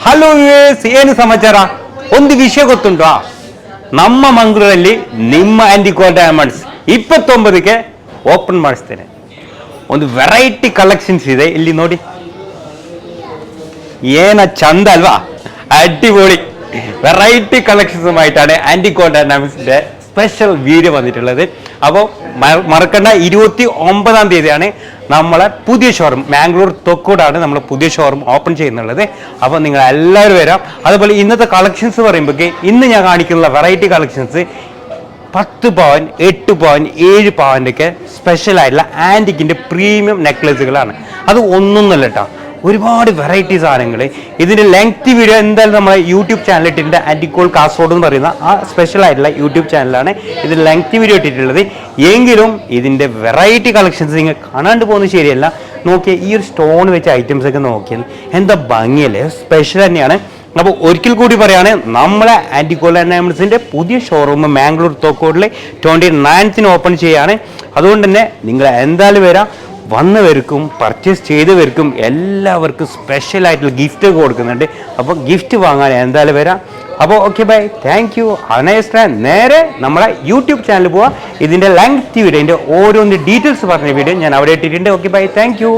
Hello ವಿವೇಸ್, ಏನು ಸಮಾಚಾರ? ಒಂದು ವಿಷಯ ಗೊತ್ತುಂಟಾ? ನಮ್ಮ ಮಂಗಳೂರಲ್ಲಿ ನಿಮ್ಮ ಆಂಟಿಕೋ ಡೈಮಂಡ್ಸ್ 29ಕ್ಕೆ ಓಪನ್ ಮಾಡಿಸ್ತೇನೆ. ಒಂದು ವೆರೈಟಿ ಕಲೆಕ್ಷನ್ಸ್ ಇದೆ, ಇಲ್ಲಿ ನೋಡಿ. ಏನ ಚಂದ ಅಲ್ವಾ? അടിപൊളി വെറൈറ്റി കളക്ഷൻസുമായിട്ടാണ് ആന്റികോ ഡൈനാമിക്സിന്റെ സ്പെഷ്യൽ വീഡിയോ വന്നിട്ടുള്ളത്. അപ്പോൾ മറക്കണ്ട, 29-ാം തീയതിയാണ് നമ്മളെ പുതിയ ഷോറൂം, മാംഗ്ലൂർ തൊക്കോടാണ് നമ്മൾ പുതിയ ഷോറൂം ഓപ്പൺ ചെയ്യുന്നുള്ളത്. അപ്പോൾ നിങ്ങൾ എല്ലാവരും വരാം. അതുപോലെ ഇന്നത്തെ കളക്ഷൻസ് പറയുമ്പോൾ ഇന്ന് ഞാൻ കാണിക്കുന്ന വെറൈറ്റി കളക്ഷൻസ് 10 പവൻ, 8 പവൻ, 7 പവൻ്റെ ഒക്കെ സ്പെഷ്യലായിട്ടുള്ള ആൻറ്റിക്കിൻ്റെ പ്രീമിയം നെക്ലസുകളാണ്. അത് ഒന്നൊന്നല്ല കേട്ടോ, ഒരുപാട് വെറൈറ്റി സാധനങ്ങൾ. ഇതിൻ്റെ ലെങ്തി വീഡിയോ എന്തായാലും നമ്മളെ യൂട്യൂബ് ചാനൽ ഇട്ടിട്ടുണ്ട്. ആൻറ്റിക്കോൾ കാസർഗോഡ് എന്ന് പറയുന്ന ആ സ്പെഷ്യൽ ആയിട്ടുള്ള യൂട്യൂബ് ചാനലാണ് ഇതിൽ ലെങ്തി വീഡിയോ ഇട്ടിട്ടുള്ളത്. എങ്കിലും ഇതിൻ്റെ വെറൈറ്റി കളക്ഷൻസ് നിങ്ങൾ കാണാണ്ട് പോകുന്നത് ശരിയല്ല. നോക്കിയാൽ ഈ ഒരു സ്റ്റോൺ വെച്ച ഐറ്റംസ് ഒക്കെ നോക്കിയാൽ എന്താ ഭംഗിയല്ലേ, സ്പെഷ്യൽ തന്നെയാണ്. അപ്പോൾ ഒരിക്കൽ കൂടി പറയാണ്, നമ്മളെ ആൻറ്റികോ ഡൈനാമിക്സിൻ്റെ പുതിയ ഷോറൂം മാംഗ്ലൂർ തോക്കോടിൽ 29ന് ഓപ്പൺ ചെയ്യാണ്. അതുകൊണ്ട് തന്നെ നിങ്ങൾ എന്തായാലും വരാം. വന്നവർക്കും പർച്ചേസ് ചെയ്തവർക്കും എല്ലാവർക്കും സ്പെഷ്യലായിട്ടുള്ള ഗിഫ്റ്റ് കൊടുക്കുന്നുണ്ട്. അപ്പോൾ ഗിഫ്റ്റ് വാങ്ങാൻ എന്തായാലും വരാം. അപ്പോൾ ഓക്കെ, ബൈ, താങ്ക് യു. നേരെ നമ്മളെ യൂട്യൂബ് ചാനൽ പോവാം. ഇതിൻ്റെ ലെങ്ത് വീഡിയോ, ഇതിൻ്റെ ഓരോന്ന് ഡീറ്റെയിൽസ് പറഞ്ഞ വീഡിയോ ഞാൻ അവിടെ ഇട്ടിട്ടുണ്ട്. Okay, bye, thank U.